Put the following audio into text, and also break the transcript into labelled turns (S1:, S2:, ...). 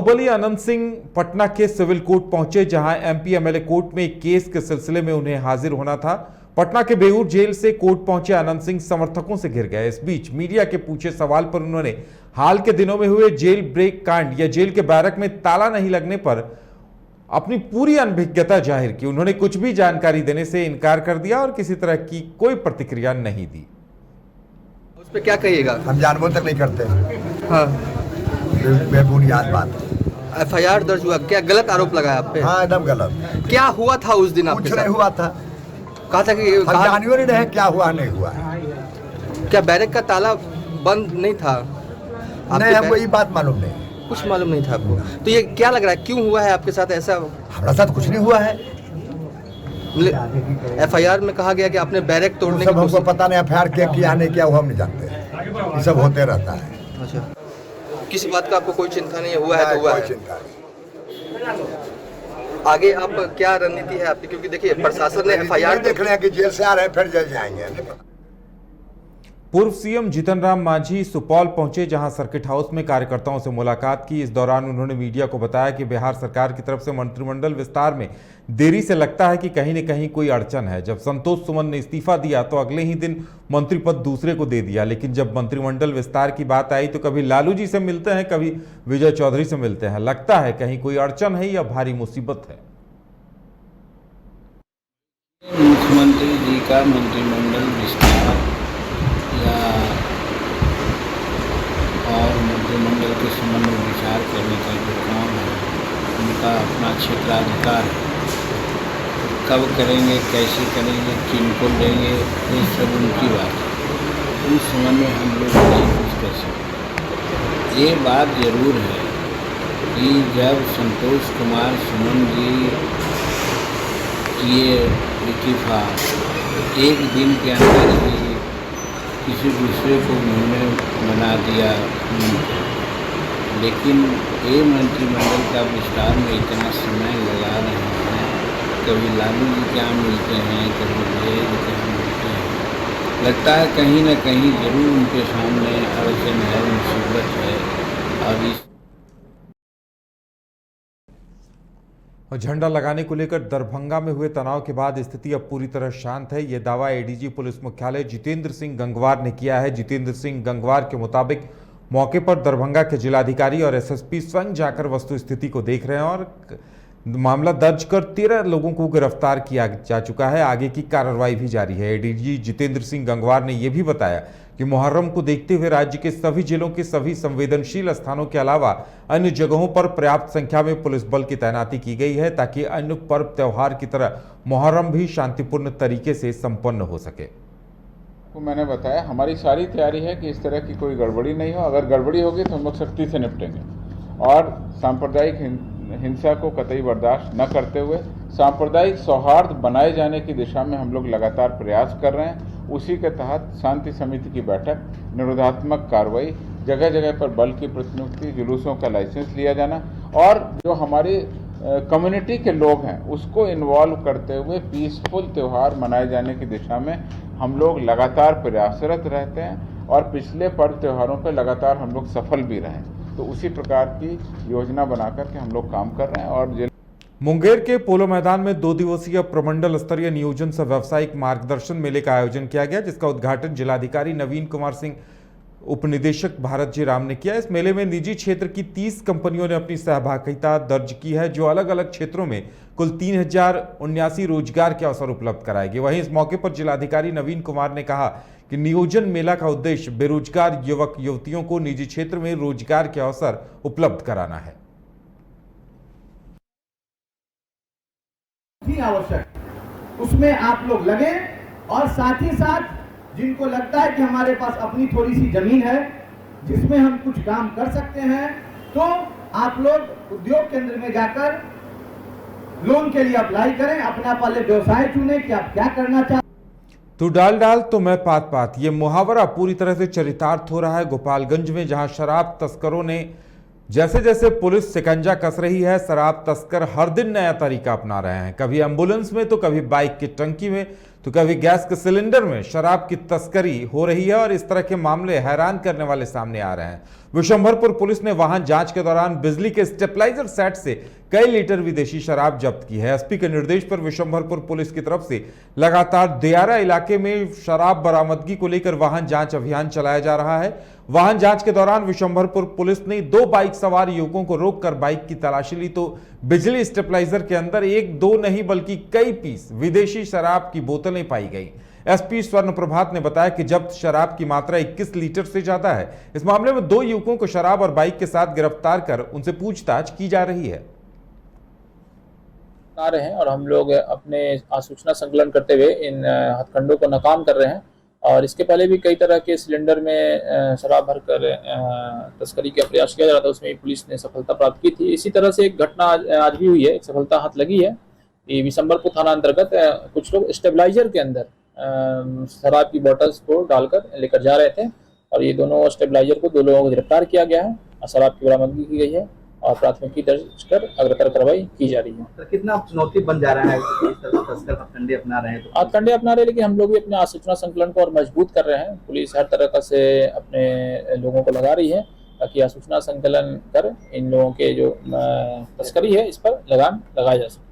S1: बाहुबली अनंत सिंह पटना के civil court पहुंचे, जहां एमपी एमएलए कोर्ट में एक केस के सिलसिले में उन्हें हाजिर होना था। पटना के बेऊर जेल से कोर्ट पहुंचे अनंत सिंह समर्थकों से घिर गए। इस बीच मीडिया के पूछे सवाल पर उन्होंने हाल के दिनों में हुए जेल ब्रेक कांड या जेल के बैरक में ताला नहीं लगने पर अपनी पूरी अनभिज्ञता जाहिर की। उन्होंने कुछ भी जानकारी देने से इनकार कर दिया और किसी तरह की कोई प्रतिक्रिया नहीं दी।
S2: उस पर क्या कहिएगा?
S3: हम जानबूझ तक नहीं करते।
S2: हाँ,
S3: बेबुनियाद बात।
S2: एफआईआर दर्ज हुआ, क्या गलत आरोप लगाया आप पे?
S3: हाँ, एकदम गलत।
S2: क्या हुआ था उस दिन आपके
S3: कुछ
S2: साथ?
S3: नहीं हुआ था।
S2: कहा था कि
S3: हम जानवर ही रहे, क्या हुआ नहीं हुआ।
S2: क्या बैरक का ताला बंद नहीं था?
S3: नहीं, हमको ये बात मालूम नहीं।
S2: कुछ मालूम नहीं था आपको? तो ये क्या लग रहा है, क्यों हुआ है आपके साथ ऐसा?
S3: हमारे साथ कुछ नहीं हुआ है।
S2: एफआईआर में कहा गया कि आपने बैरक तोड़ने
S3: सब
S2: की
S3: हमको
S2: कोशिश।
S3: पता नहीं, एफआईआर किया नहीं किया वो हम नहीं जानते। ये सब होते रहता है।
S2: अच्छा, किसी बात का आपको कोई चिंता नहीं है? हुआ है तो हुआ
S3: कोई
S2: है।
S3: चिंता नहीं।
S2: आगे आप क्या रणनीति है आपकी? क्योंकि देखिए प्रशासन ने एफआईआर
S3: देख रहे हैं कि जेल से आ रहे हैं, फिर जेल जाएंगे।
S1: पूर्व सीएम जीतन राम मांझी सुपौल पहुंचे, जहां सर्किट हाउस में कार्यकर्ताओं से मुलाकात की। इस दौरान उन्होंने मीडिया को बताया कि बिहार सरकार की तरफ से मंत्रिमंडल विस्तार में देरी से लगता है कि कहीं न कहीं कोई अड़चन है। जब संतोष सुमन ने इस्तीफा दिया तो अगले ही दिन मंत्री पद दूसरे को दे दिया, लेकिन जब मंत्रिमंडल विस्तार की बात आई तो कभी लालू जी से मिलते हैं, कभी विजय चौधरी से मिलते हैं। लगता है कहीं कोई अड़चन है या भारी मुसीबत है।
S4: मुख्यमंत्री जी का मंत्रिमंडल विस्तार या और मंत्रिमंडल के संबंध में विचार करने का जो काम है, उनका अपना क्षेत्राधिकार है। कब करेंगे, कैसे करेंगे, किनको लेंगे, ये सब उनकी बात है। उस संबंध में हम लोग नहीं कुछ कर सकते। ये बात जरूर है कि जब संतोष कुमार सुमन जी ये इस्तीफा एक दिन के अंदर ही किसी दूसरे को उन्होंने बना दिया मंत्री, लेकिन ये मंत्रिमंडल का विस्तार में इतना समय लगा रहे हैं। कभी लालू जी क्या मिलते हैं, कभी विजय जी क्या मिलते हैं। लगता है कहीं न कहीं जरूर उनके सामने अड़चन है, मुसीबत है। अब इस
S1: झंडा लगाने को लेकर दरभंगा में हुए तनाव के बाद स्थिति अब पूरी तरह शांत है। यह दावा एडीजी पुलिस मुख्यालय जितेंद्र सिंह गंगवार ने किया है। जितेंद्र सिंह गंगवार के मुताबिक मौके पर दरभंगा के जिलाधिकारी और एसएसपी स्वयं जाकर वस्तु स्थिति को देख रहे हैं और मामला दर्ज कर 13 लोगों को गिरफ्तार किया जा चुका है। आगे की कार्रवाई भी जारी है। एडीजी जितेंद्र सिंह गंगवार ने यह भी बताया कि मुहर्रम को देखते हुए राज्य के सभी जिलों के सभी संवेदनशील स्थानों के अलावा अन्य जगहों पर पर्याप्त संख्या में पुलिस बल की तैनाती की गई है, ताकि अन्य पर्व त्योहार की तरह मुहर्रम भी शांतिपूर्ण तरीके से संपन्न हो सके।
S5: को मैंने बताया हमारी सारी तैयारी है कि इस तरह की कोई गड़बड़ी नहीं हो। अगर गड़बड़ी होगी तो हम लोग सख्ती से निपटेंगे और सांप्रदायिक हिंसा को कतई बर्दाश्त न करते हुए सांप्रदायिक सौहार्द बनाए जाने की दिशा में हम लोग लगातार प्रयास कर रहे हैं। उसी के तहत शांति समिति की बैठक, निरोधात्मक कार्रवाई, जगह जगह पर बल की प्रतिनियुक्ति, जुलूसों का लाइसेंस लिया जाना और जो हमारी कम्युनिटी के लोग हैं उसको इन्वॉल्व करते हुए पीसफुल त्यौहार मनाए जाने की दिशा में हम लोग लगातार प्रयासरत रहते हैं और पिछले पर्व त्योहारों पर लगातार हम लोग सफल भी रहे। तो उसी प्रकार की योजना बनाकर के हम लोग काम कर रहे हैं। और
S1: मुंगेर के पोलो मैदान में 2 दिवसीय प्रमंडल स्तरीय नियोजन सह व्यावसायिक मार्गदर्शन मेले का आयोजन किया गया, जिसका उद्घाटन जिलाधिकारी नवीन कुमार सिंह, उपनिदेशक भारत जी राम ने किया। इस मेले में निजी क्षेत्र की 30 कंपनियों ने अपनी सहभागिता दर्ज की है, जो अलग अलग क्षेत्रों में कुल 3079 रोजगार के अवसर उपलब्ध कराएंगे। वहीं इस मौके पर जिलाधिकारी नवीन कुमार ने कहा कि नियोजन मेला का उद्देश्य बेरोजगार युवक युवतियों को निजी क्षेत्र में रोजगार के अवसर उपलब्ध कराना है।
S6: आवश्यक उसमें आप लोग लगे और साथ ही साथ जिनको लगता है कि हमारे पास अपनी थोड़ी सी जमीन है जिसमें हम कुछ काम कर सकते हैं, तो आप लोग उद्योग केंद्र में जाकर लोन के लिए अप्लाई करें। अपना पहले व्यवसाय चुने कि आप क्या करना चाहते।
S1: तू डाल डाल तो मैं पात पात, ये मुहावरा पूरी तरह से चरितार्थ हो रहा है गोपालगंज में, जहां शराब तस्करों ने जैसे जैसे पुलिस शिकंजा कस रही है, शराब तस्कर हर दिन नया तरीका अपना रहे हैं। कभी एम्बुलेंस में तो कभी बाइक की टंकी में तो कभी गैस के सिलेंडर में शराब की तस्करी हो रही है और इस तरह के मामले हैरान करने वाले सामने आ रहे हैं। विशंभरपुर पुलिस ने वाहन जांच के दौरान बिजली के स्टेबलाइजर सेट से कई लीटर विदेशी शराब जब्त की है। एसपी के निर्देश पर विशंभरपुर पुलिस की तरफ से लगातार दियारा इलाके में शराब बरामदगी को लेकर वाहन जांच अभियान चलाया जा रहा है। वाहन जांच के दौरान विशंभरपुर पुलिस ने 2 बाइक सवार युवकों को रोककर बाइक की तलाशी ली तो बिजली स्टेबलाइजर के अंदर 1-2 नहीं बल्कि कई पीस विदेशी शराब की बोतलें पाई गई। एसपी स्वर्ण प्रभात ने बताया कि जब्त शराब की मात्रा 21 लीटर से ज्यादा है। इस मामले में 2 युवकों को शराब और बाइक के साथ गिरफ्तार कर उनसे पूछताछ की जा रही है।
S7: आ रहे हैं और हम लोग अपने सूचना संकलन करते हुए इन हथकंडों को नाकाम कर रहे हैं। और इसके पहले भी कई तरह के सिलेंडर में शराब भरकर तस्करी का प्रयास किया जा रहा था, उसमें पुलिस ने सफलता प्राप्त की थी। इसी तरह से एक घटना आज भी हुई है, एक सफलता हाथ लगी है। ये विशंभरपुर थाना अंतर्गत कुछ लोग स्टेबलाइजर के अंदर शराब की बोतल्स को डालकर लेकर जा रहे थे और ये दोनों स्टेबलाइजर को 2 लोगों को गिरफ्तार किया गया है और शराब की बरामदगी की गई है और प्राथमिकी दर्ज कर अग्रतर कार्रवाई की जा रही है।
S2: तो कितना चुनौती बन जा रहा है कि इस तरह तस्कर हथकंडे अपना रहे हैं? तो
S7: हथकंडे अपना रहे, लेकिन हम लोग भी अपने सूचना संकलन को और मजबूत कर रहे हैं। पुलिस हर तरह से अपने लोगों को लगा रही है ताकि सूचना संकलन कर इन लोगों के जो तस्करी है इस पर लगाम लगाया जा सके।